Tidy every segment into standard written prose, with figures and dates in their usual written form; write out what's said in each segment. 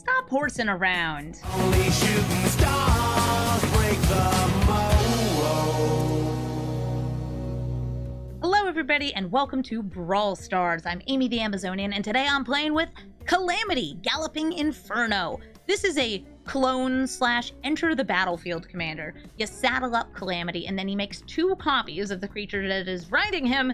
Stop horsing around. Only shooting stars break the mold. Hello everybody and welcome to Brawl Stars. I'm Amy the Amazonian and today I'm playing with Calamity, Galloping Inferno. This is a clone slash enter the battlefield commander. You saddle up Calamity and then he makes 2 copies of the creature that is riding him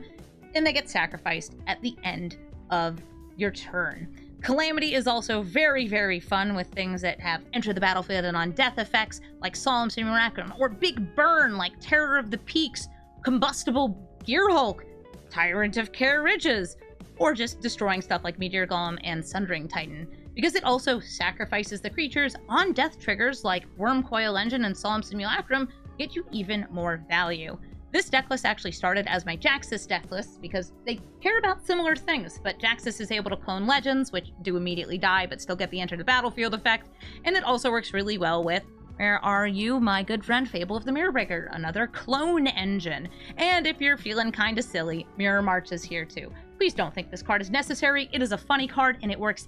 and they get sacrificed at the end of your turn. Calamity is also very, very fun with things that have enter the battlefield and on death effects like Solemn Simulacrum, or Big Burn like Terror of the Peaks, Combustible Gear Hulk, Tyrant of Care Ridges, or just destroying stuff like Meteor Golem and Sundering Titan. Because it also sacrifices the creatures on death triggers like Worm Coil Engine and Solemn Simulacrum, get you even more value. This deck list actually started as my Jaxus deck list because they care about similar things, but Jaxus is able to clone legends, which do immediately die but still get the enter the battlefield effect, and it also works really well with Where Are You, My Good Friend Fable of the Mirror Breaker, another clone engine. And if you're feeling kinda silly, Mirror March is here too. Please don't think this card is necessary, it is a funny card and it works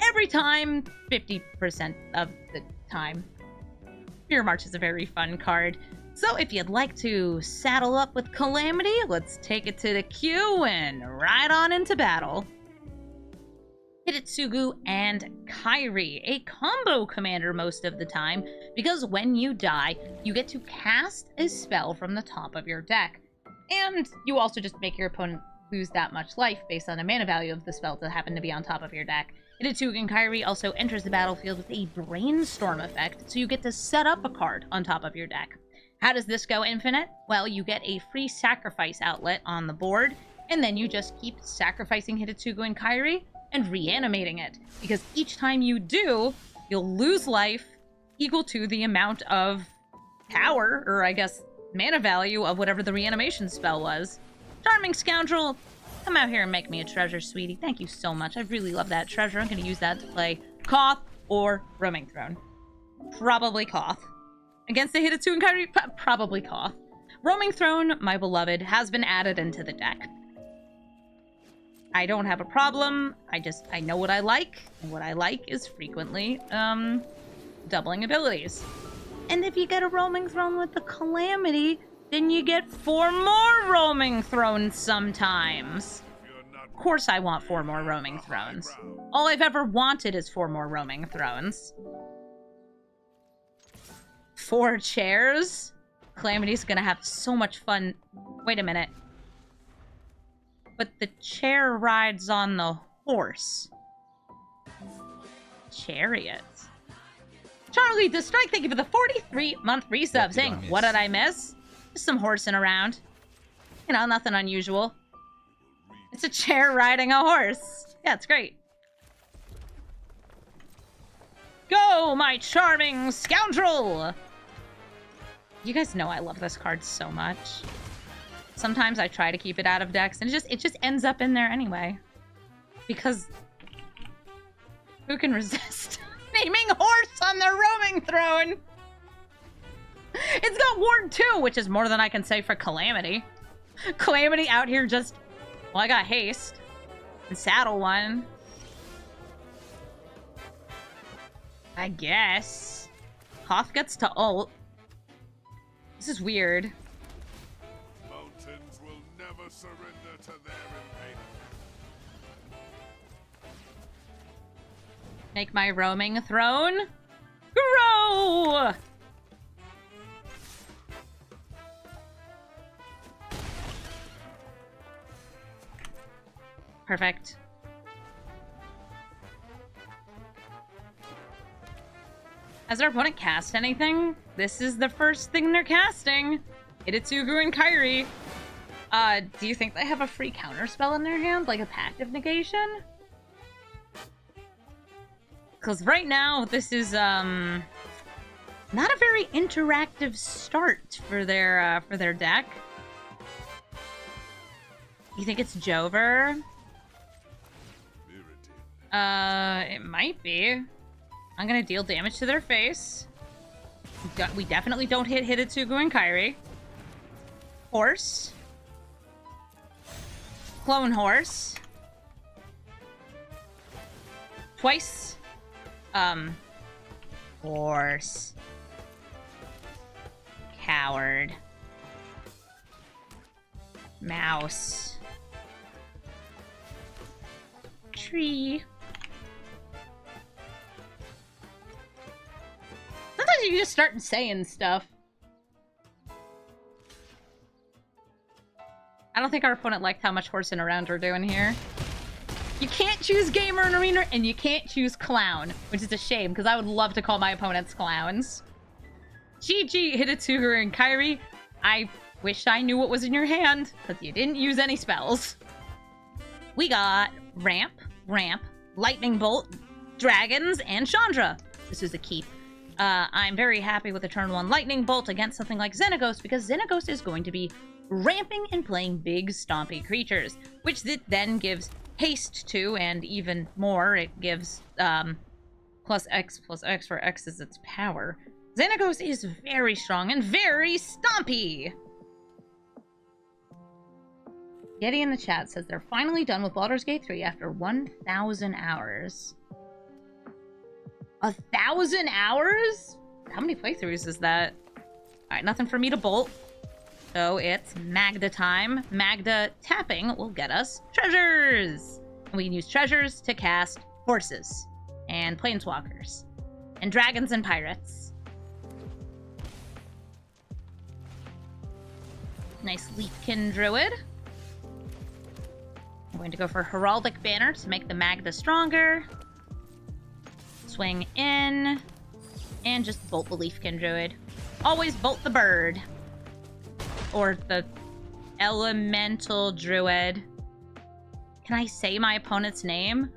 every time, 50% of the time. Mirror March is a very fun card. So if you'd like to saddle up with Calamity, let's take it to the queue and ride on into battle. Zimone and Kyrie, a combo commander most of the time, because when you die, you get to cast a spell from the top of your deck. And you also just make your opponent lose that much life based on the mana value of the spell that happen to be on top of your deck. Zimone and Kyrie also enters the battlefield with a Brainstorm effect, so you get to set up a card on top of your deck. How does this go infinite? Well, you get a free sacrifice outlet on the board, and then you just keep sacrificing Zimone and Kyrie and reanimating it. Because each time you do, you'll lose life equal to the amount of power, or I guess mana value, of whatever the reanimation spell was. Charming Scoundrel, come out here and make me a treasure, sweetie. Thank you so much. I really love that treasure. I'm going to use that to play Koth or Roaming Throne. Probably Koth. Against the Zimone and Kyrie, probably Koth. Roaming Throne, my beloved, has been added into the deck. I don't have a problem. I know what I like. And what I like is frequently, doubling abilities. And if you get a Roaming Throne with the Calamity, then you get 4 more Roaming Thrones sometimes. Of course I want 4 more Roaming Thrones. All I've ever wanted is 4 more Roaming Thrones. 4 chairs? Calamity's gonna have so much fun. Wait a minute. But the chair rides on the horse. Chariot. Charlie the Strike, thank you for the 43-month resub. Saying, what did I miss? Just some horsing around. You know, nothing unusual. It's a chair riding a horse. Yeah, it's great. Go, my charming scoundrel! You guys know I love this card so much. Sometimes I try to keep it out of decks, and it just ends up in there anyway. Because who can resist naming horse on the Roaming Throne? It's got Ward 2, which is more than I can say for Calamity. Calamity out here just... Well, I got haste. And saddle one. I guess. Koth gets to ult. This is weird. Mountains will never surrender to their impatience. Make my Roaming Throne grow! Perfect. Has our opponent cast anything? This is the first thing they're casting. Zimone and Kyrie. Do you think they have a free counter spell in their hand? Like a Pact of Negation? Because right now, this is, not a very interactive start for their deck. You think it's Jover? It might be. I'm gonna deal damage to their face. We definitely don't hit Zimone and Kyrie. Horse. Clone Horse. Twice. Horse. Coward. Mouse. Tree. Sometimes you just start saying stuff. I don't think our opponent liked how much horsing around we're doing here. You can't choose gamer and arena, and you can't choose clown, which is a shame, because I would love to call my opponents clowns. GG, Hitotsugu and Kyrie. I wish I knew what was in your hand, because you didn't use any spells. We got Ramp, Lightning Bolt, Dragons, and Chandra. This is a keep. I'm very happy with the turn 1 Lightning Bolt against something like Xenagos, because Xenagos is going to be ramping and playing big stompy creatures, which then gives haste to, and even more, it gives plus X for X is its power. Xenagos is very strong and very stompy! Giddy in the chat says they're finally done with Baldur's Gate 3 after 1,000 hours. 1,000 hours? How many playthroughs is that? Alright, nothing for me to bolt. So it's Magda time. Magda tapping will get us treasures! And we can use treasures to cast horses. And planeswalkers. And dragons and pirates. Nice Leafkin Druid. I'm going to go for Heraldic Banner to make the Magda stronger. Swing in. And just bolt the Leafkin Druid. Always bolt the bird. Or the Elemental Druid. Can I say my opponent's name?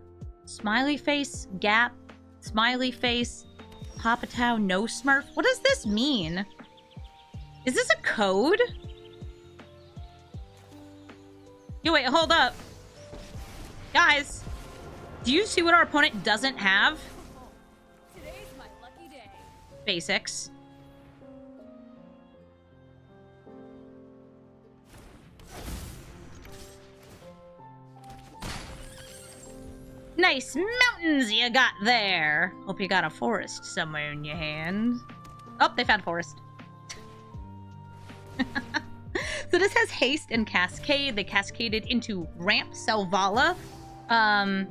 Smiley face, Gap, Smiley face, Papatow, no Smurf. What does this mean? Is this a code? Yo, wait, hold up. Guys, do you see what our opponent doesn't have? Today's my lucky day. Basics. Nice mountains you got there. Hope you got a forest somewhere in your hand. Oh, they found forest. So this has haste and cascade. They cascaded into ramp Selvala. Dang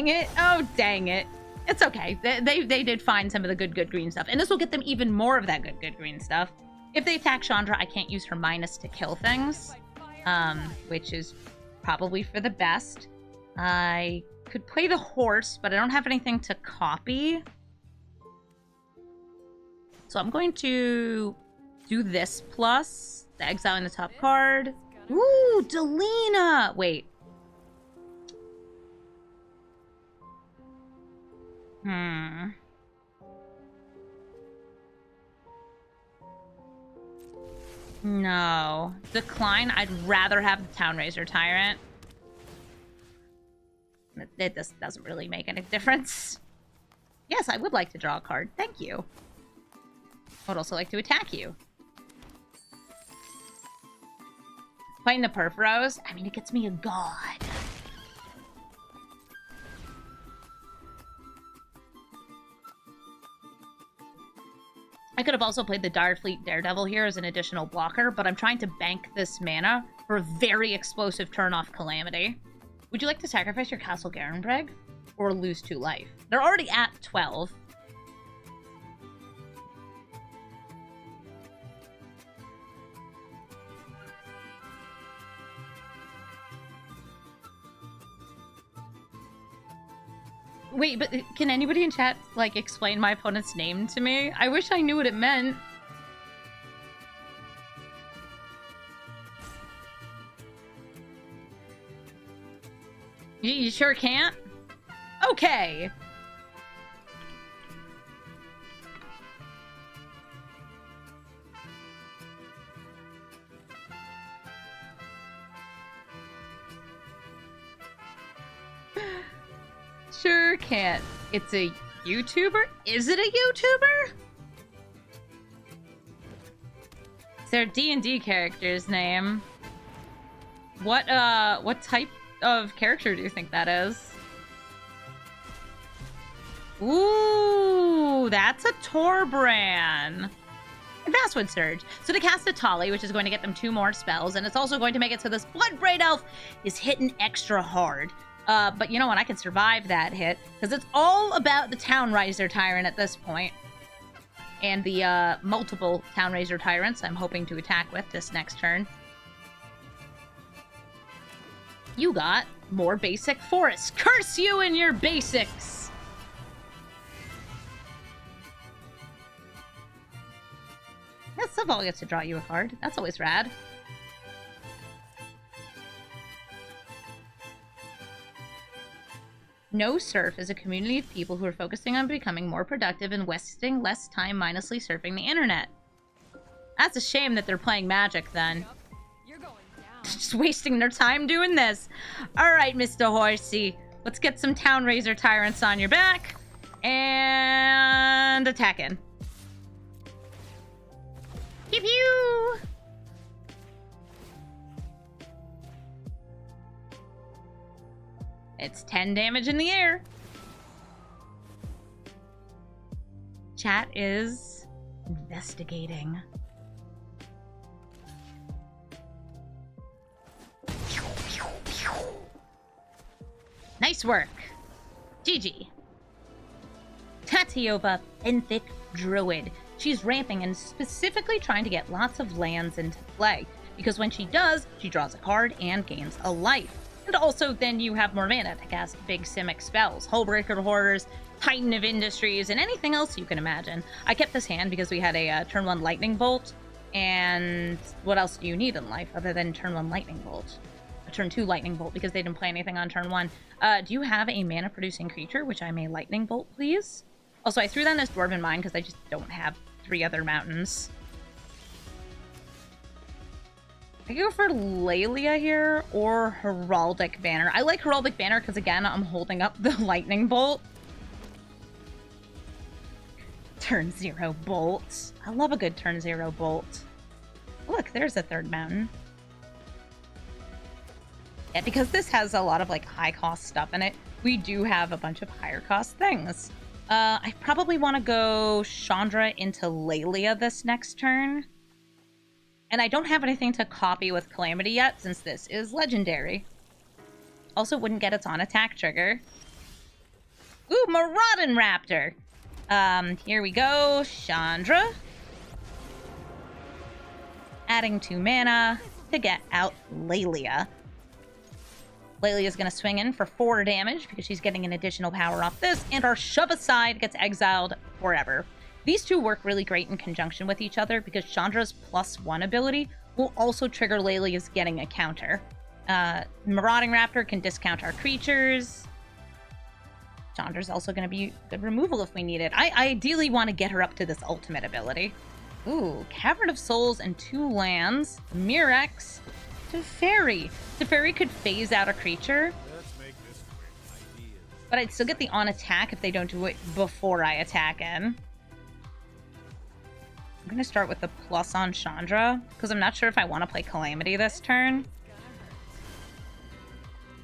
it. Oh, dang it. It's okay. They did find some of the good green stuff. And this will get them even more of that good green stuff. If they attack Chandra, I can't use her minus to kill things. Which is probably for the best. I could play the horse, but I don't have anything to copy. So I'm going to do this plus the exiling the top card. Ooh, Delina! Wait. No. Decline. I'd rather have the Town Razor Tyrant. It just doesn't really make any difference. Yes, I would like to draw a card. Thank you. I would also like to attack you. Playing the Perforos? I mean, it gets me a god. I could have also played the Direfleet Daredevil here as an additional blocker, but I'm trying to bank this mana for a very explosive turn-off Calamity. Would you like to sacrifice your Castle Garenbreg? Or lose 2 life? They're already at 12. Wait, but can anybody in chat, like, explain my opponent's name to me? I wish I knew what it meant. You sure can't? Okay. Sure can't. It's a YouTuber? Is it a YouTuber? It's their D&D character's name. What type of character do you think that is? Ooh, that's a Torbran. Advanced Surge. So to cast a Tali, which is going to get them 2 more spells, and it's also going to make it so this Bloodbraid Elf is hitting extra hard. But you know what? I can survive that hit, because it's all about the Town Riser Tyrant at this point. And the multiple Town Riser Tyrants I'm hoping to attack with this next turn. You got more basic forests. Curse you and your basics! That Suball gets to draw you a card. That's always rad. No Surf is a community of people who are focusing on becoming more productive and wasting less time mindlessly surfing the internet. That's a shame that they're playing Magic then. You're going down. Just wasting their time doing this. Alright, Mr. Horsey. Let's get some Town Razor Tyrants on your back. And attacking. Pew pew! It's 10 damage in the air. Chat is investigating. Nice work. GG. Tatyova, Benthic Druid. She's ramping and specifically trying to get lots of lands into play, because when she does, she draws a card and gains a life. And also, then you have more mana to cast big Simic spells, Hullbreaker Hoarders, Titan of Industries, and anything else you can imagine. I kept this hand because we had a turn 1 Lightning Bolt, and what else do you need in life other than turn 1 Lightning Bolt? A turn 2 Lightning Bolt, because they didn't play anything on turn 1. Do you have a mana-producing creature, which I may Lightning Bolt, please? Also, I threw that in as Dwarven Mine because I just don't have 3 other mountains. I could go for Lalia here or Heraldic Banner. I like Heraldic Banner because, again, I'm holding up the Lightning Bolt. Turn 0 Bolt. I love a good turn 0 Bolt. Look, there's a 3rd mountain. Yeah, because this has a lot of, like, high-cost stuff in it, we do have a bunch of higher-cost things. I probably want to go Chandra into Lalia this next turn. And I don't have anything to copy with Calamity yet, since this is legendary. Also, wouldn't get its on-attack trigger. Ooh, Maraudin Raptor! Here we go. Chandra. Adding 2 mana to get out Lalia. Lalia's going to swing in for 4 damage because she's getting an additional power off this, and our Shove Aside gets exiled forever. These two work really great in conjunction with each other because Chandra's +1 ability will also trigger Lalia's getting a counter. Marauding Raptor can discount our creatures. Chandra's also going to be good removal if we need it. I ideally want to get her up to this ultimate ability. Ooh, Cavern of Souls and 2 lands. Mirex. Teferi. Teferi could phase out a creature. Let's make this quick. Ideas. But I'd still get the on attack if they don't do it before I attack in. I'm going to start with the plus on Chandra, because I'm not sure if I want to play Calamity this turn.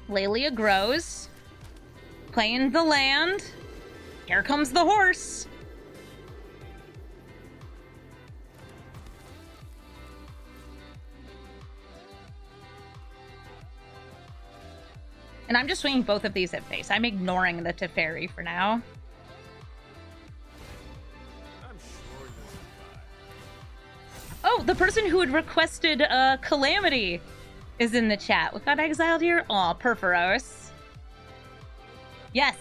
Lalia grows. Playing the land. Here comes the horse. And I'm just swinging both of these at face. I'm ignoring the Teferi for now. I'm sure this is fine. Oh, the person who had requested Calamity is in the chat. What got exiled here? Aw, Perforos. Yes,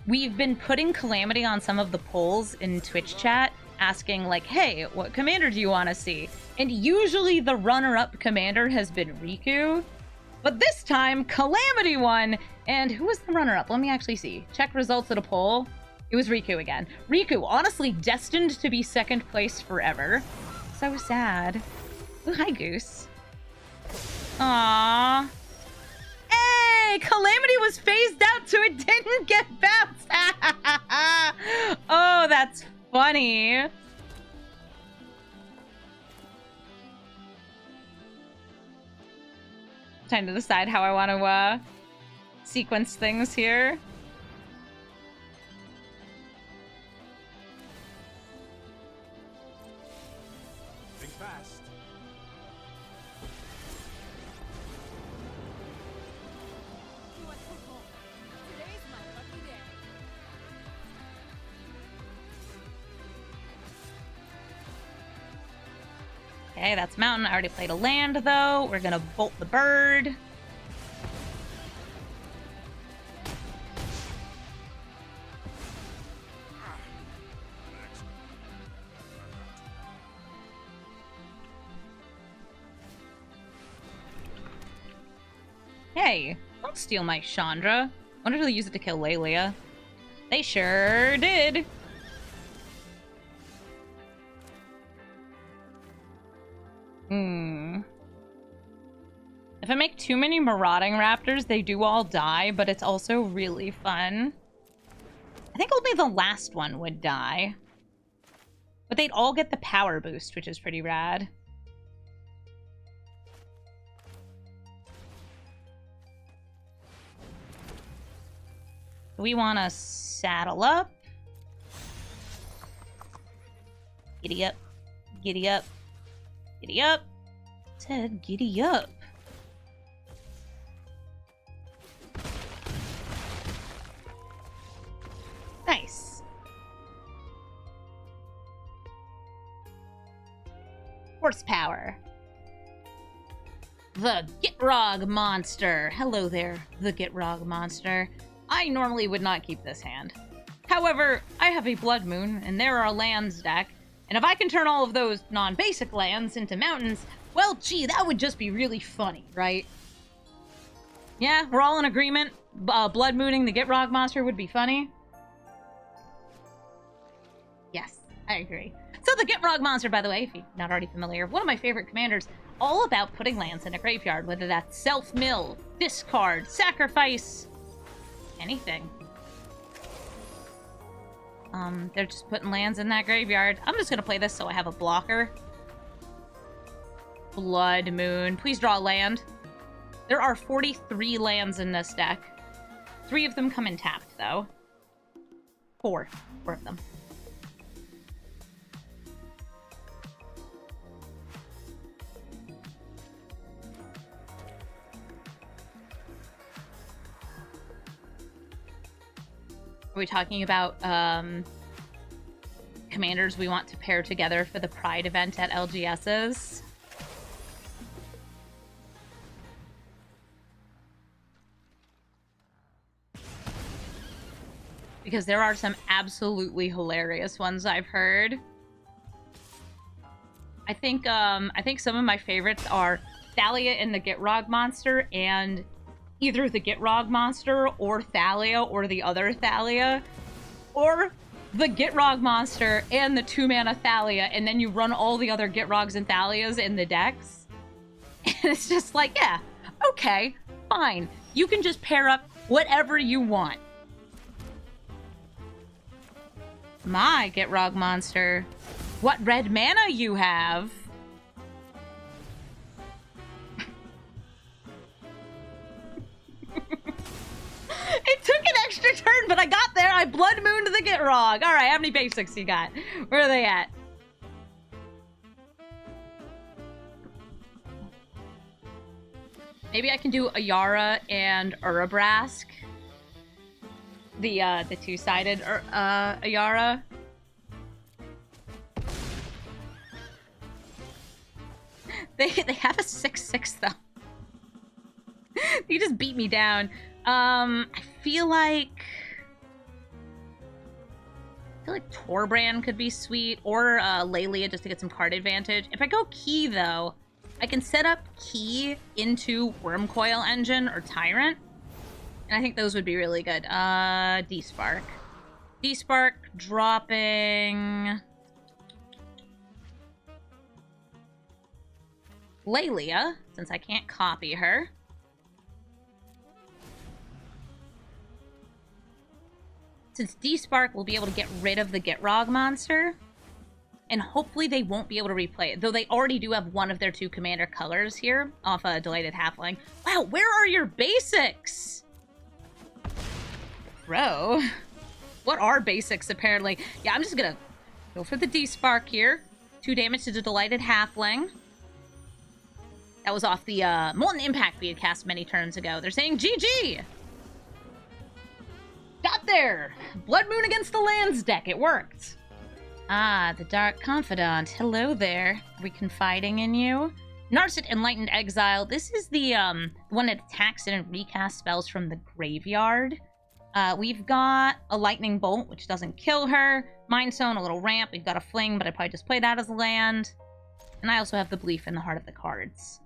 we've been putting Calamity on some of the polls in Twitch chat, asking like, hey, what commander do you want to see? And usually the runner-up commander has been Riku. But this time, Calamity won. And who was the runner-up? Let me actually see. Check results at a poll. It was Riku again. Riku, honestly destined to be second place forever. So sad. Ooh, hi, Goose. Aww. Hey, Calamity was phased out so it didn't get bounced. Oh, that's funny. Trying to decide how I want to sequence things here. last. Today's my lucky day. Okay, that's mountain. I already played a land, though. We're gonna bolt the bird. Hey, don't steal my Chandra. Wonder if they'll use it to kill Nalia. They sure did. If I make too many marauding raptors, they do all die, but it's also really fun. I think only the last one would die. But they'd all get the power boost, which is pretty rad. We want to saddle up. Giddy up. Giddy up. Giddy up. Said giddy up. Nice. Horsepower. The Gitrog monster. Hello there, the Gitrog monster. I normally would not keep this hand. However, I have a Blood Moon, and there are lands deck, and if I can turn all of those non-basic lands into mountains, well, gee, that would just be really funny, right? Yeah, we're all in agreement. Blood Mooning the Gitrog monster would be funny. Yes, I agree. So the Gitrog monster, by the way, if you're not already familiar, one of my favorite commanders, all about putting lands in a graveyard, whether that's self-mill, discard, sacrifice, anything. They're just putting lands in that graveyard. I'm just gonna play this so I have a blocker. Blood Moon. Please draw a land. There are 43 lands in this deck. 3 of them come in tapped, though. 4 of them. Are we talking about commanders we want to pair together for the Pride event at LGS's? Because there are some absolutely hilarious ones I've heard. I think some of my favorites are Thalia and the Gitrog monster, and either the Gitrog monster or Thalia or the other Thalia, or the Gitrog monster and the 2-mana Thalia, and then you run all the other Gitrogs and Thalias in the decks. And it's just like, yeah, okay, fine. You can just pair up whatever you want. My Gitrog monster, what red mana you have. It took an extra turn, but I got there. I Blood Mooned the Gitrog. All right, how many basics you got? Where are they at? Maybe I can do Ayara and Urabrask. The two-sided Ayara. They have a 6/6 though. They just beat me down. I feel like Torbrand could be sweet, or Nalia just to get some card advantage. If I go Key though, I can set up Key into Wormcoil Engine or Tyrant, and I think those would be really good. D-Spark. D-Spark dropping Nalia, since I can't copy her. Since D-Spark will be able to get rid of the Gitrog monster, and hopefully they won't be able to replay it, though they already do have one of their 2 commander colors here off a Delighted Halfling. Wow, where are your basics? Bro, what are basics apparently? Yeah, I'm just gonna go for the D-Spark here. 2 damage to the Delighted Halfling. That was off the Molten Impact we had cast many turns ago. They're saying GG! Got there! Blood Moon against the Lands deck. It worked. Ah, the Dark Confidant. Hello there. Are we confiding in you? Narset Enlightened Exile. This is the one that attacks and recast spells from the graveyard. We've got a Lightning Bolt, which doesn't kill her. Mind Stone, a little ramp. We've got a Fling, but I'd probably just play that as a land. And I also have the Belief in the Heart of the Cards.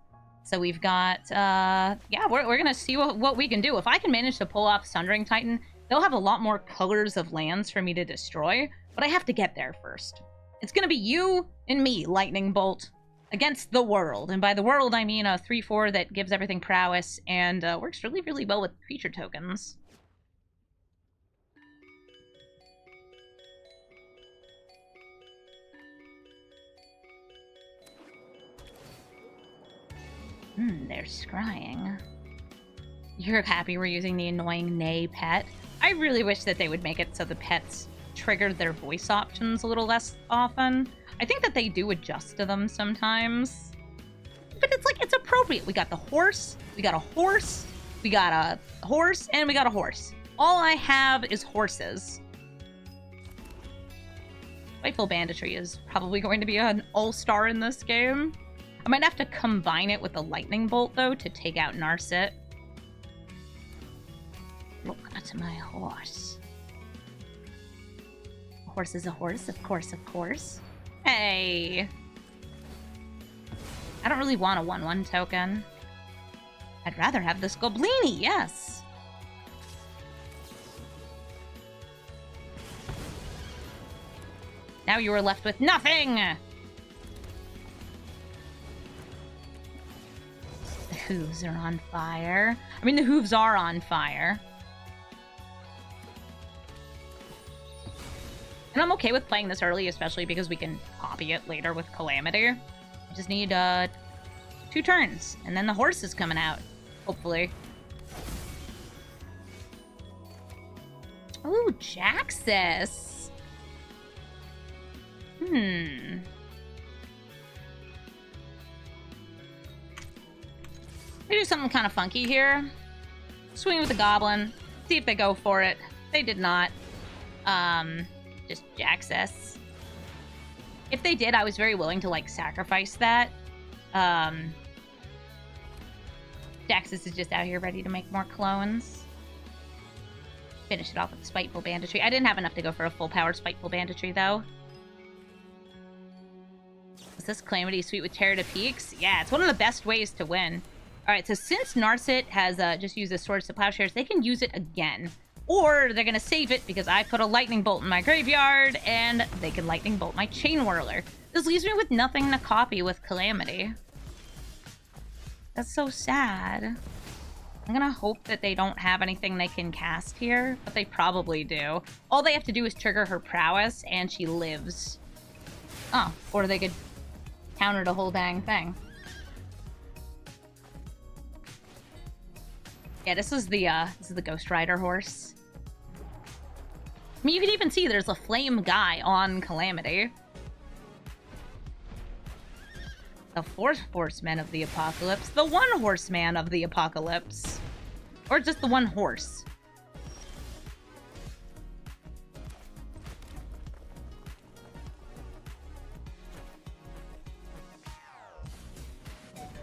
So we've got, yeah, we're gonna see what we can do. If I can manage to pull off Sundering Titan, they'll have a lot more colors of lands for me to destroy, but I have to get there first. It's gonna be you and me, Lightning Bolt, against the world. And by the world, I mean a 3/4 that gives everything prowess and works really, really well with creature tokens. They're scrying. You're happy we're using the annoying Nay pet. I really wish that they would make it so the pets triggered their voice options a little less often. I think that they do adjust to them sometimes. But it's like, it's appropriate. We got the horse, we got a horse, we got a horse, and we got a horse. All I have is horses. Spiteful Banditry is probably going to be an all-star in this game. I might have to combine it with a Lightning Bolt, though, to take out Narset. Look at my horse. A horse is a horse, of course, of course. Hey! I don't really want a 1/1 token. I'd rather have this Goblini, yes! Now you are left with nothing! The hooves are on fire. I mean, the hooves are on fire. And I'm okay with playing this early, especially because we can copy it later with Calamity. I just need 2 turns, and then the horse is coming out, hopefully. Ooh, Jaxus. We do something kind of funky here. Swing with the goblin. See if they go for it. They did not. Just Jaxus. If they did, I was very willing to, like, sacrifice that. Jaxus is just out here ready to make more clones. Finish it off with Spiteful Banditry. I didn't have enough to go for a full-powered Spiteful Banditry, though. Is this Calamity Suite with Terror to Peaks? Yeah, it's one of the best ways to win. Alright, so since Narset has just used the Swords to Plowshares, they can use it again. Or they're going to save it because I put a Lightning Bolt in my graveyard, and they can Lightning Bolt my Chain Whirler. This leaves me with nothing to copy with Calamity. That's so sad. I'm going to hope that they don't have anything they can cast here, but they probably do. All they have to do is trigger her prowess, and she lives. Oh, or they could counter the whole dang thing. Yeah, this is the Ghost Rider horse. I mean, you can even see there's a flame guy on Calamity. The 4th Horseman of the Apocalypse. The 1 Horseman of the Apocalypse. Or just the 1 horse.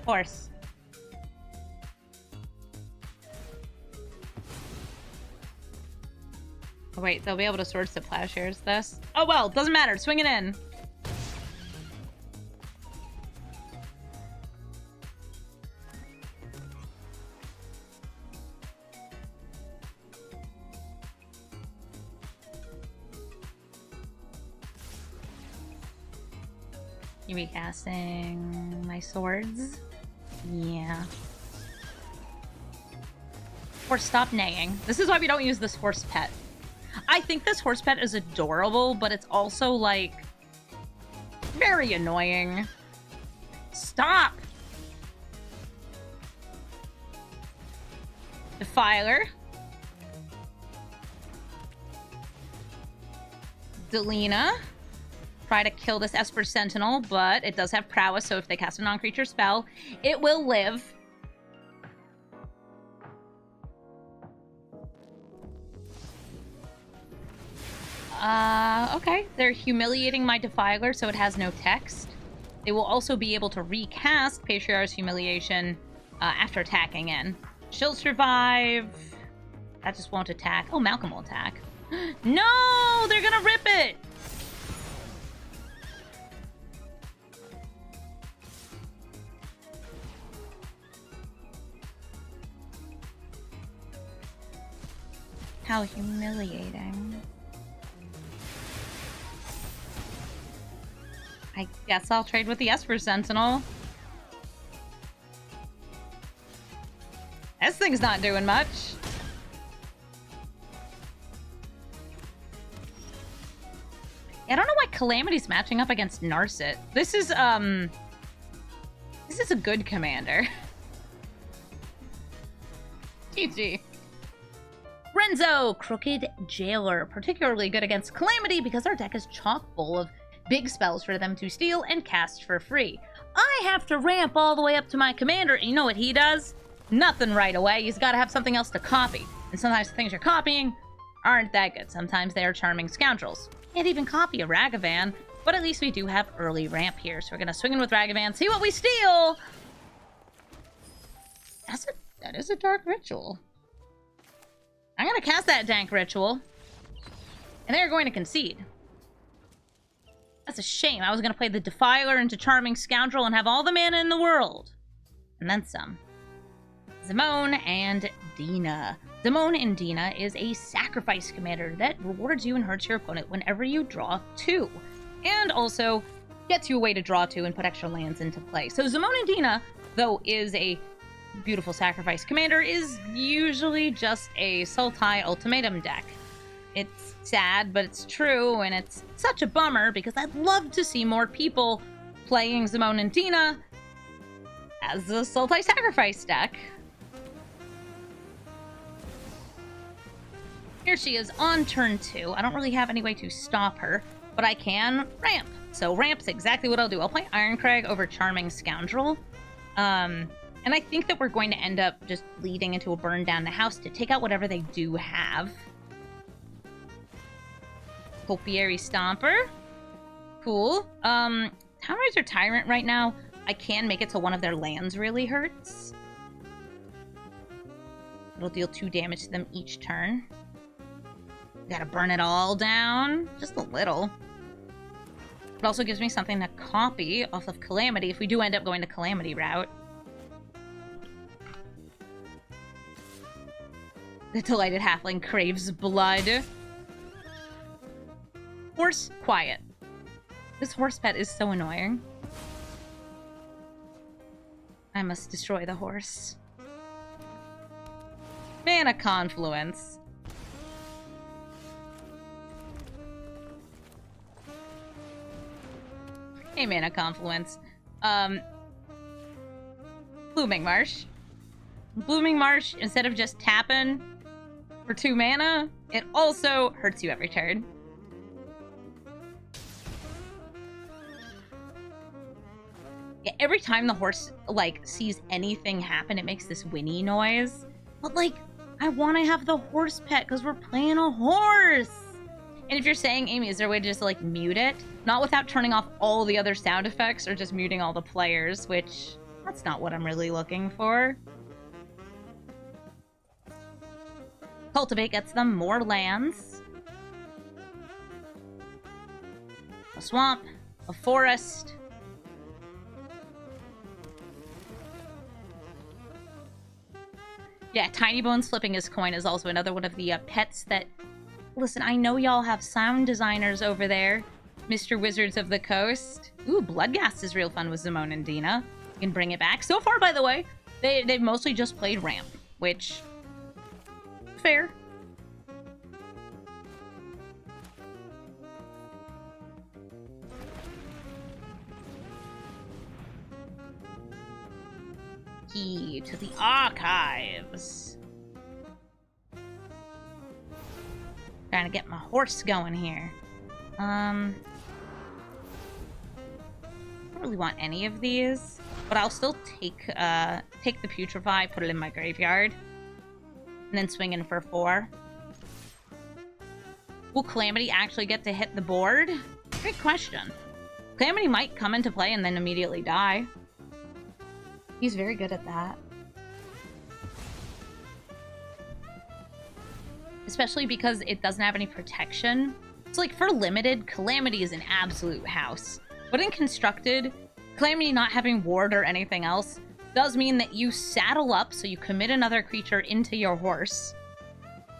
Horse. Oh, wait, they'll be able to Swords to Plowshares this. Oh well, doesn't matter. Swing it in. You recasting my swords? Yeah. Horse, stop neighing. This is why we don't use this horse pet. I think this horse pet is adorable, but it's also, like, very annoying. Stop! Defiler. Delina. try to kill this Esper Sentinel, but it does have prowess, so if they cast a non-creature spell, it will live. Okay. They're humiliating my Defiler, so it has no text. They will also be able to recast Patriarch's Humiliation after attacking in. She'll survive. That just won't attack. Oh, Malcolm will attack. No! They're gonna rip it! How humiliating. I guess I'll trade with the Esper Sentinel. This thing's not doing much. I don't know why Calamity's matching up against Narset. This is a good commander. GG. Renzo, Crooked Jailer. Particularly good against Calamity because our deck is chock full of big spells for them to steal and cast for free. I have to ramp all the way up to my commander, and you know what he does? Nothing right away. He's got to have something else to copy. And sometimes the things you're copying aren't that good. Sometimes they are charming scoundrels. Can't even copy a Ragavan, but at least we do have early ramp here. So we're going to swing in with Ragavan, see what we steal! That is a Dark Ritual. I'm going to cast that Dank Ritual. And they're going to concede. That's a shame. I was going to play the Defiler into Charming Scoundrel and have all the mana in the world. And then some. Zimone and Dina. Zimone and Dina is a sacrifice commander that rewards you and hurts your opponent whenever you draw 2. And also gets you a way to draw 2 and put extra lands into play. So Zimone and Dina, though is a beautiful sacrifice commander, is usually just a Sultai Ultimatum deck. It's sad, but it's true, and it's such a bummer because I'd love to see more people playing Zimone and Dina as a Sultai Sacrifice deck. Here she is on turn 2. I don't really have any way to stop her, but I can ramp. So ramp's exactly what I'll do. I'll play Ironcrag over Charming Scoundrel. And I think that we're going to end up just leading into a burn down the house to take out whatever they do have. Topiary Stomper. Cool. Townraiser Tyrant right now, I can make it so one of their lands really hurts. It'll deal 2 damage to them each turn. Gotta burn it all down. Just a little. It also gives me something to copy off of Calamity if we do end up going the Calamity route. The Delighted Halfling craves blood. Horse, quiet. This horse pet is so annoying. I must destroy the horse. Mana Confluence. Hey, Mana Confluence. Blooming Marsh. Blooming Marsh, instead of just tapping for 2 mana, it also hurts you every turn. Yeah, every time the horse, like, sees anything happen, it makes this whinny noise. But, like, I want to have the horse pet because we're playing a horse! And if you're saying, Amy, is there a way to just, like, mute it? Not without turning off all the other sound effects or just muting all the players, which, that's not what I'm really looking for. Cultivate gets them more lands. A swamp, a forest. Yeah, Tiny Bones flipping his coin is also another one of the pets that... Listen, I know y'all have sound designers over there, Mr. Wizards of the Coast. Ooh, Bloodghast is real fun with Zimone and Dina. You can bring it back. So far, by the way, they've mostly just played Ramp, which... fair. Key to the archives. Trying to get my horse going here. don't really want any of these, but I'll still take the Putrefy, put it in my graveyard, and then swing in for 4. Will Calamity actually get to hit the board? Great question. Calamity might come into play and then immediately die. He's very good at that. Especially because it doesn't have any protection. So, like, for limited, Calamity is an absolute house. But in constructed, Calamity not having ward or anything else does mean that you saddle up, so you commit another creature into your horse,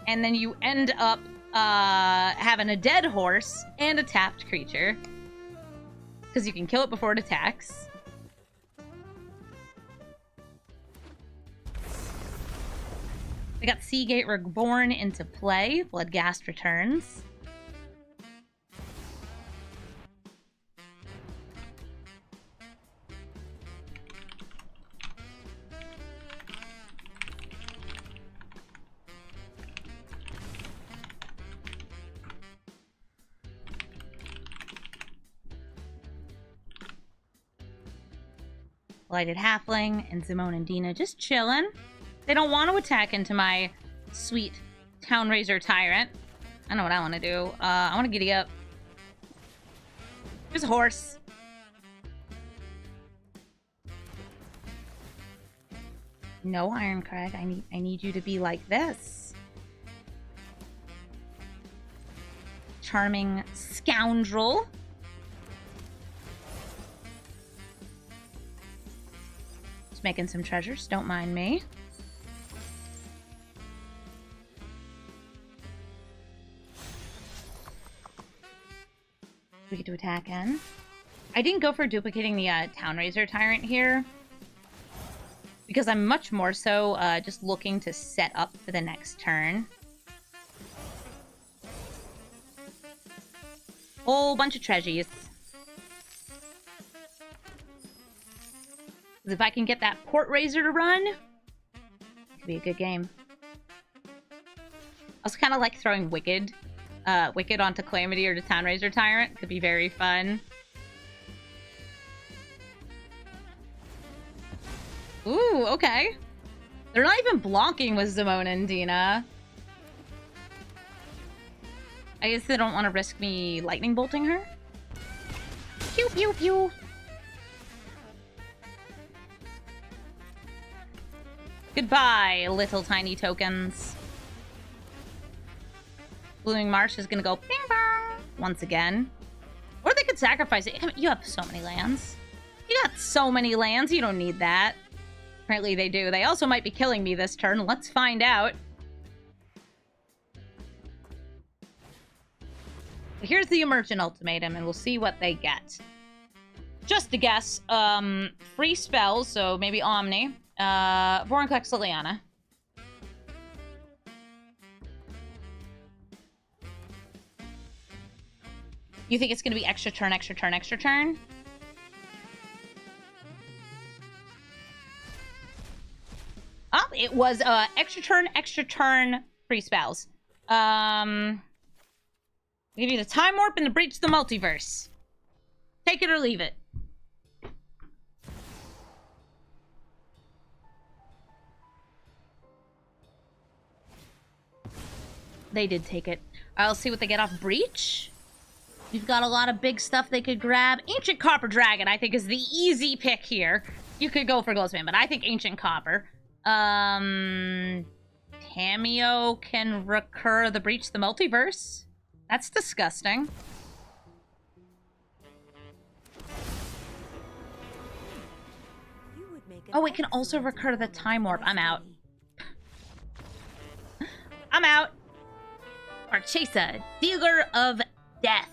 and then you end up having a dead horse and a tapped creature. Because you can kill it before it attacks. We got Seagate Reborn into play. Bloodghast returns. Lighted Halfling and Zimone and Dina just chilling. They don't want to attack into my sweet Town Razor Tyrant. I know what I want to do. I want to giddy up. There's a horse. No, Ironcrag. I need you to be like this. Charming Scoundrel. Making some treasures, don't mind me. We get to attack in. I didn't go for duplicating the Town Razor Tyrant here because I'm much more so just looking to set up for the next turn. Whole bunch of treasures. If I can get that Port Razor to run, it could be a good game. I also kind of like throwing Wicked onto Calamity or the Town Razor Tyrant. Could be very fun. Ooh, okay. They're not even blocking with Zimone and Dina. I guess they don't want to risk me lightning bolting her. Pew pew pew. Goodbye, little tiny tokens. Blooming Marsh is gonna go bing bong once again. Or they could sacrifice it. I mean, you have so many lands. You got so many lands, you don't need that. Apparently they do. They also might be killing me this turn. Let's find out. Here's the Emergent Ultimatum, and we'll see what they get. Just a guess. Free spells, so maybe Omni. Vorinclex Liliana. You think it's going to be extra turn, extra turn, extra turn? Oh, it was extra turn, free spells. I'll give you the Time Warp and the Breach the Multiverse. Take it or leave it. They did take it. I'll see what they get off Breach. We've got a lot of big stuff they could grab. Ancient Copper Dragon, I think, is the easy pick here. You could go for Glowspan, but I think Ancient Copper. Tameo can recur the Breach the Multiverse. That's disgusting. Oh, it can also recur the Time Warp. I'm out. I'm out. Marchesa, Dealer of Death.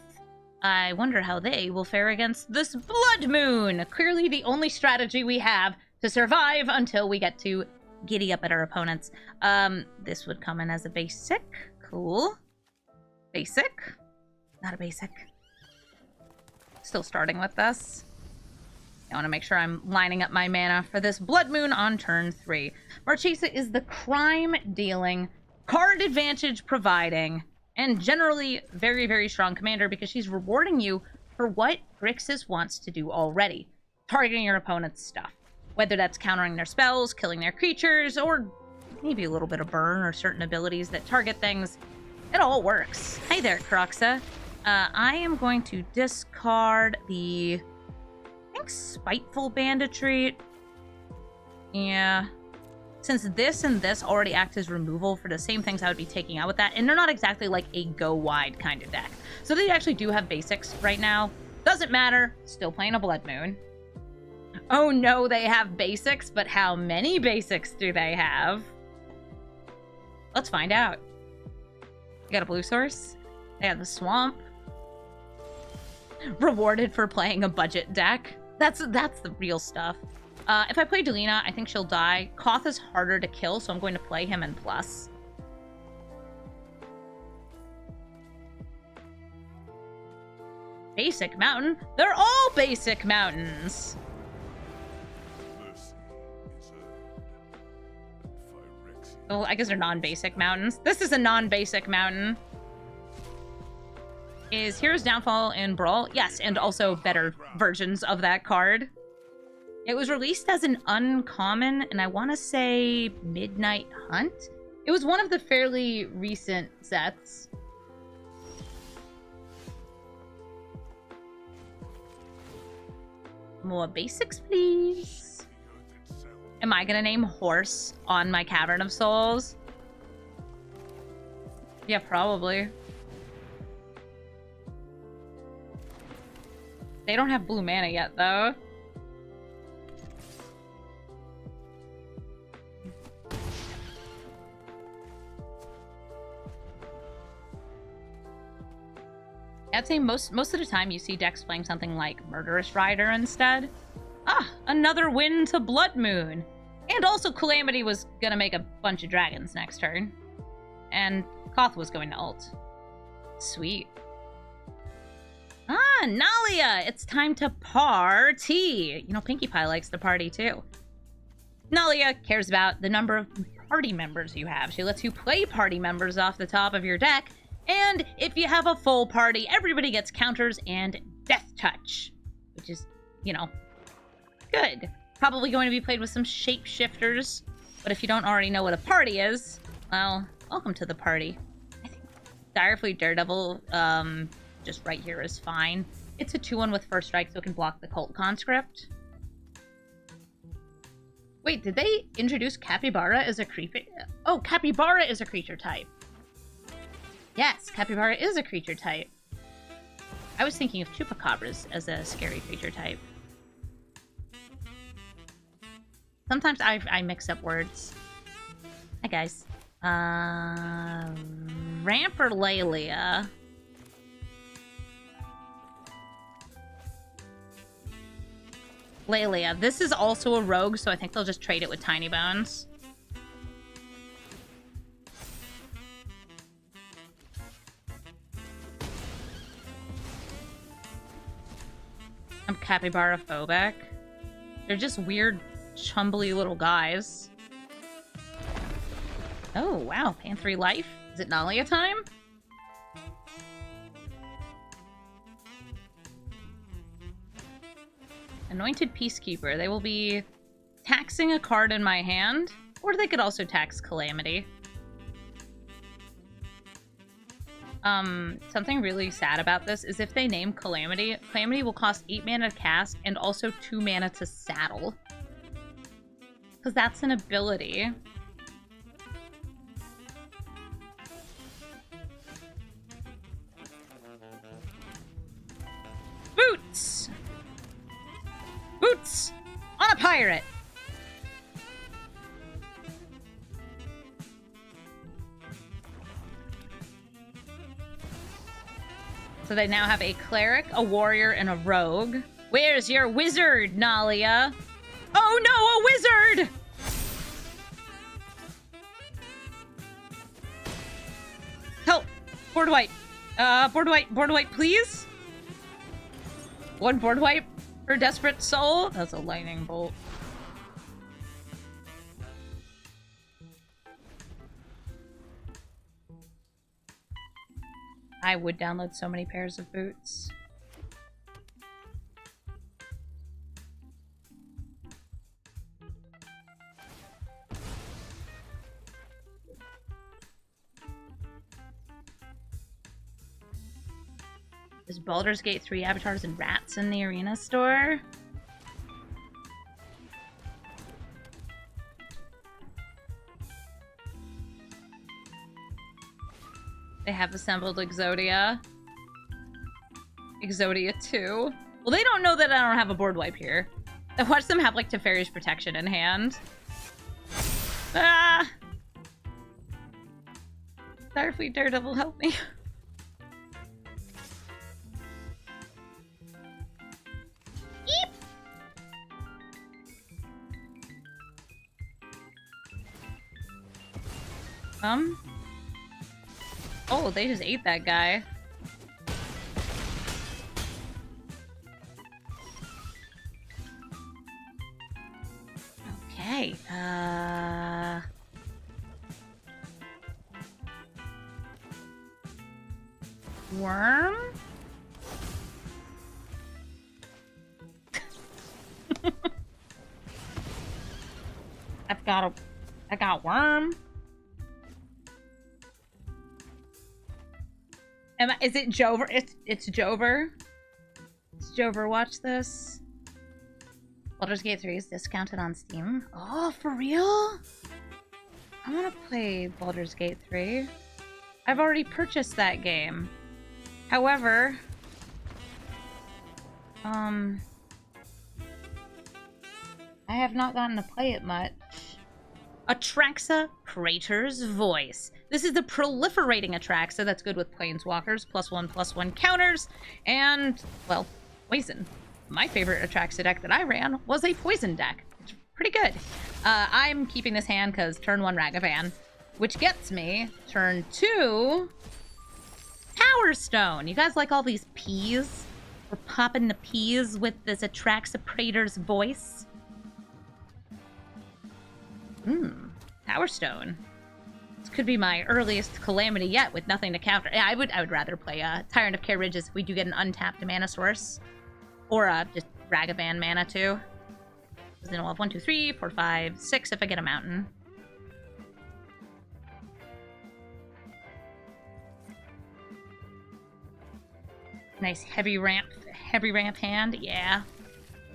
I wonder how they will fare against this Blood Moon. Clearly the only strategy we have to survive until we get to giddy up at our opponents. This would come in as a basic. Cool. Basic. Not a basic. Still starting with this. I want to make sure I'm lining up my mana for this Blood Moon on turn 3. Marchesa is the crime-dealing, card advantage providing, and generally very, very strong commander because she's rewarding you for what Grixis wants to do already. targeting your opponent's stuff. Whether that's countering their spells, killing their creatures, or maybe a little bit of burn or certain abilities that target things. It all works. Hi there, Croxa. I am going to discard the, I think, Spiteful Banditry. Yeah. Since this and this already act as removal for the same things I would be taking out with that, and they're not exactly like a go-wide kind of deck. So they actually do have basics right now. Doesn't matter. Still playing a Blood Moon. Oh no, they have basics, but how many basics do they have? Let's find out. You got a blue source? They have the Swamp. Rewarded for playing a budget deck. That's the real stuff. If I play Delina, I think she'll die. Koth is harder to kill, so I'm going to play him in plus. Basic mountain? They're all basic mountains! Well, I guess they're non-basic mountains. This is a non-basic mountain. Is Hero's Downfall in Brawl? Yes, and also better versions of that card. It was released as an uncommon, and I want to say Midnight Hunt? It was one of the fairly recent sets. More basics, please. Am I gonna name Horse on my Cavern of Souls? Yeah, probably. They don't have blue mana yet, though. I'd say most of the time you see decks playing something like Murderous Rider instead. Ah, another win to Blood Moon. And also Calamity was gonna make a bunch of dragons next turn. And Koth was going to ult. Sweet. Ah, Nalia! It's time to party! You know, Pinkie Pie likes to party too. Nalia cares about the number of party members you have. She lets you play party members off the top of your deck. And if you have a full party, everybody gets counters and Death Touch. Which is, you know, good. Probably going to be played with some shapeshifters. But if you don't already know what a party is, well, welcome to the party. I think Direfleet Daredevil, just right here is fine. It's a 2-1 with first strike, so it can block the Cult Conscript. Wait, did they introduce Capybara as a creature? Oh, Capybara is a creature type. Yes, Capybara is a creature type. I was thinking of Chupacabras as a scary creature type. Sometimes I mix up words. Hi, guys. Ramp or Lalia? Lalia. This is also a rogue, so I think they'll just trade it with Tiny Bones. I'm Capybara phobic. They're just weird, chumbly little guys. Oh, wow. Pan 3 life? Is it Nalia time? Anointed Peacekeeper. They will be taxing a card in my hand, or they could also tax Calamity. Something really sad about this is if they name Calamity, Calamity will cost 8 mana to cast and also 2 mana to saddle. Because that's an ability. Boots! Boots! On a pirate! So they now have a cleric, a warrior, and a rogue. Where's your wizard, Nalia? Oh no, a wizard! Help! Board wipe. Board wipe, please? One board wipe for Desperate Soul? That's a lightning bolt. I would download so many pairs of boots. There's Baldur's Gate 3 avatars and rats in the arena store. They have assembled Exodia. Exodia 2. Well, they don't know that I don't have a board wipe here. I watched them have, like, Teferi's Protection in hand. Ah! Starfleet Daredevil, help me. Eep! Oh, they just ate that guy. Okay, Worm? I got Worm. Is it Jover? It's Jover. It's Jover, watch this. Baldur's Gate 3 is discounted on Steam. Oh, for real? I want to play Baldur's Gate 3. I've already purchased that game. However, I have not gotten to play it much. Atraxa Praetor's Voice. This is the proliferating Atraxa that's good with Planeswalkers, +1/+1 counters, and, well, poison. My favorite Atraxa deck that I ran was a poison deck. It's pretty good. I'm keeping this hand because turn 1 Ragavan, which gets me turn 2 Power Stone. You guys like all these peas? We're popping the peas with this Atraxa Praetor's Voice. Power Stone. This could be my earliest Calamity yet with nothing to counter. Yeah, I would rather play Tyrant of Care Ridges if we do get an untapped mana source. Or just Ragavan mana too. Then I'll have 1, 2, 3, 4, 5, 6 if I get a mountain. Nice heavy ramp hand, yeah.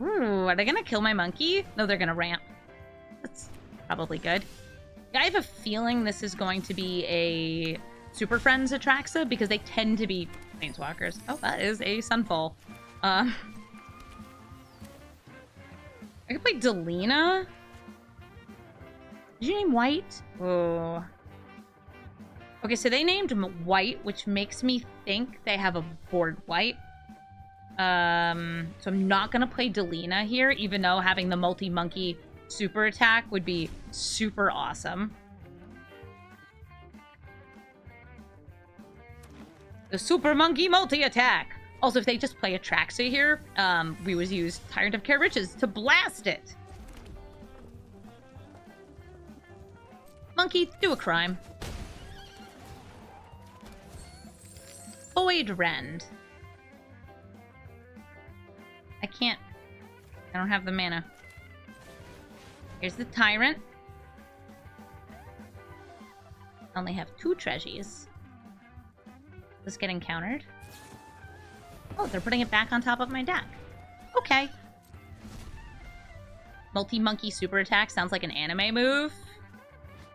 Ooh, are they gonna kill my monkey? No, they're gonna ramp. That's probably good. I have a feeling this is going to be a Super Friends Atraxa because they tend to be Planeswalkers. Oh, that is a Sunfall. I could play Delina. Did you name White? Oh. Okay, so they named White, which makes me think they have a board wipe. So I'm not gonna play Delina here, even though having the multi-monkey super attack would be super awesome. The Super Monkey multi-attack! Also, if they just play Atraxa here, we would use Tyrant of Care Riches to blast it! Monkey, do a crime. Void Rend. I can't. I don't have the mana. Here's the Tyrant. I only have 2 treasures. This getting countered. Oh, they're putting it back on top of my deck. Okay. Multi-monkey super attack sounds like an anime move.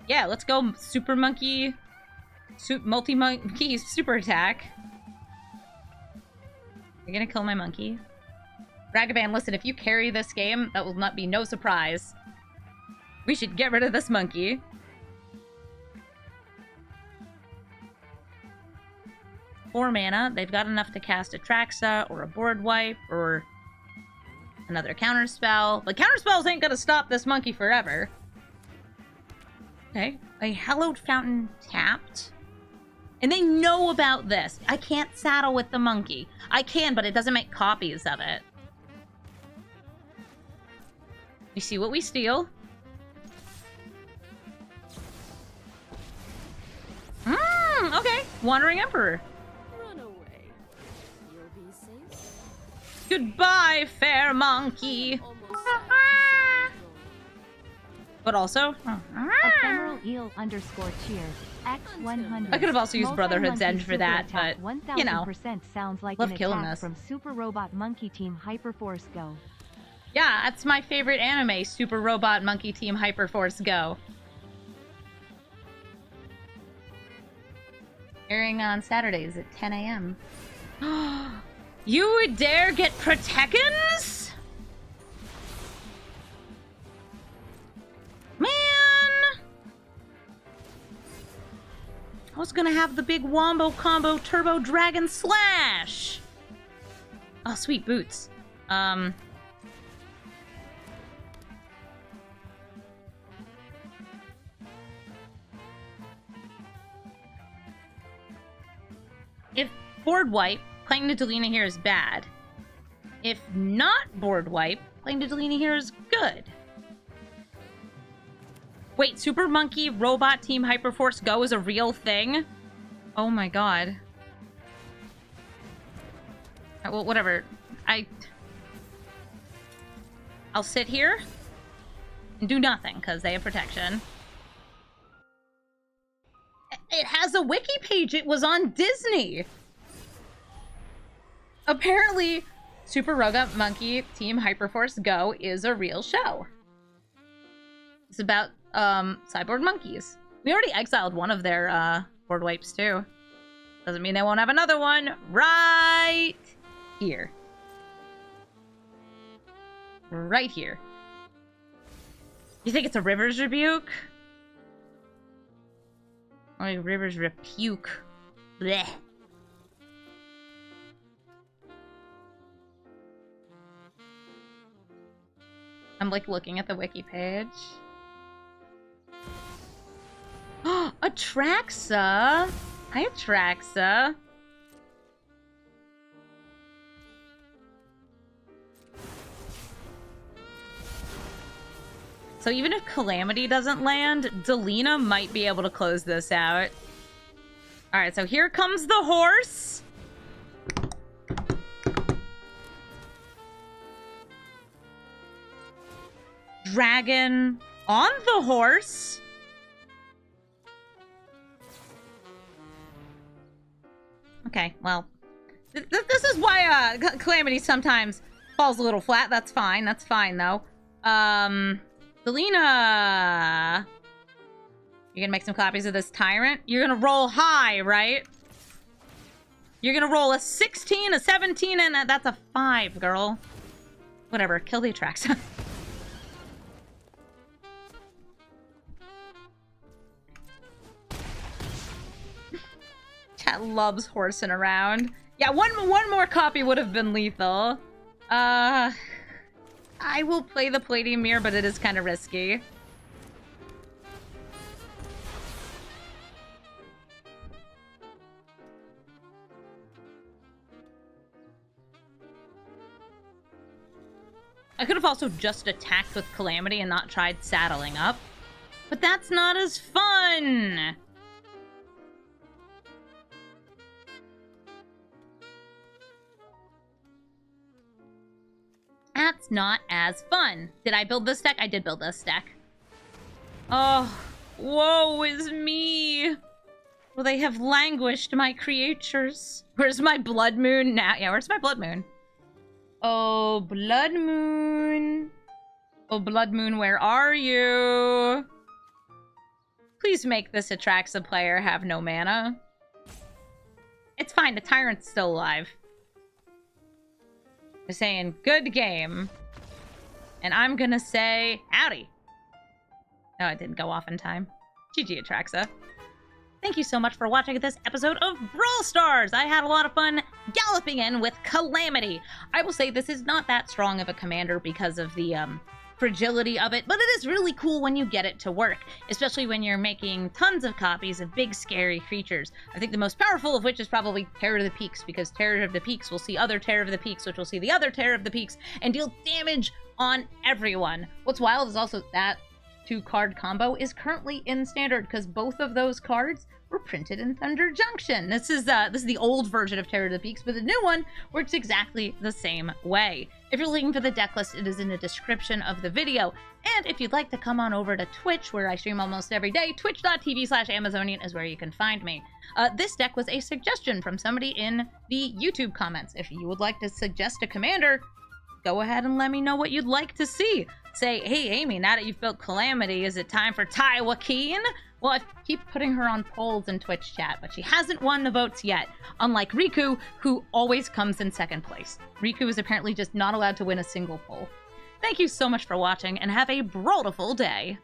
Yeah, let's go super monkey... multi-monkey super attack. You're gonna kill my monkey. Ragavan, listen, if you carry this game, that will not be no surprise. We should get rid of this monkey. Four mana. They've got enough to cast Atraxa or a board wipe or another counterspell. But counterspells ain't gonna stop this monkey forever. Okay. A Hallowed Fountain tapped. And they know about this. I can't saddle with the monkey. I can, but it doesn't make copies of it. We see what we steal. Okay. Wandering Emperor. Run away. You'll be safe. Goodbye, fair monkey. Almost. but also... Ephemeral eel underscore cheers. X100. I could have also used Brotherhood's End for that, but, you know, 1000% sounds like love an killing attack us. from Super Robot Monkey Team Hyperforce Go. Yeah, that's my favorite anime, Super Robot Monkey Team Hyperforce Go. Airing on Saturdays at 10 a.m. You would dare get Protekins? Man! I was gonna have the big Wombo Combo Turbo Dragon Slash! Oh, sweet boots. If board wipe, playing Nidalina here is bad. If not board wipe, playing Nidalina here is good. Wait, Super Monkey Robot Team Hyperforce Go is a real thing? Oh my god. Well, whatever. I'll sit here and do nothing, because they have protection. It has a wiki page. It was on Disney. Apparently, Super Robot Monkey Team Hyperforce Go is a real show. It's about cyborg monkeys. We already exiled one of their board wipes too. Doesn't mean they won't have another one right here. Right here. You think it's a Rivers Rebuke? Like Rivers Rebuke. Blech. I'm like looking at the wiki page. Atraxa! Hi, Atraxa. So even if Calamity doesn't land, Delina might be able to close this out. Alright, so here comes the horse. Dragon on the horse. Okay, well, this is why Calamity sometimes falls a little flat. That's fine. That's fine, though. Delina, you're gonna make some copies of this Tyrant? You're gonna roll high, right? You're gonna roll a 16, a 17, and that's a 5, girl. Whatever, kill the Atraxa. Chat loves horsing around. Yeah, one more copy would have been lethal. I will play the Palladium Mirror, but it is kind of risky. I could have also just attacked with Calamity and not tried saddling up. But that's not as fun! That's not as fun. Did I build this deck? I did build this deck. Oh, woe is me. Well, they have languished, my creatures. Where's my Blood Moon now? Yeah, where's my Blood Moon? Oh, Blood Moon. Oh, Blood Moon, where are you? Please make this Atraxa player have no mana. It's fine, the Tyrant's still alive. They're saying, good game. And I'm gonna say, howdy. No, it didn't go off in time. GG, Atraxa. Thank you so much for watching this episode of Brawl Stars. I had a lot of fun galloping in with Calamity. I will say this is not that strong of a commander because of the fragility of it, but it is really cool when you get it to work, especially when you're making tons of copies of big, scary creatures. I think the most powerful of which is probably Terror of the Peaks, because Terror of the Peaks will see other Terror of the Peaks, which will see the other Terror of the Peaks, and deal damage on everyone. What's wild is also that 2-card combo is currently in Standard, because both of those cards were printed in Thunder Junction. This is the old version of Terror of the Peaks, but the new one works exactly the same way. If you're looking for the deck list, it is in the description of the video. And if you'd like to come on over to Twitch, where I stream almost every day, twitch.tv/Amazonian is where you can find me. This deck was a suggestion from somebody in the YouTube comments. If you would like to suggest a commander, go ahead and let me know what you'd like to see. Say, hey, Amy, now that you've built Calamity, is it time for Tywakeen? Well, I keep putting her on polls in Twitch chat, but she hasn't won the votes yet, unlike Riku, who always comes in second place. Riku is apparently just not allowed to win a single poll. Thank you so much for watching, and have a brawlful day!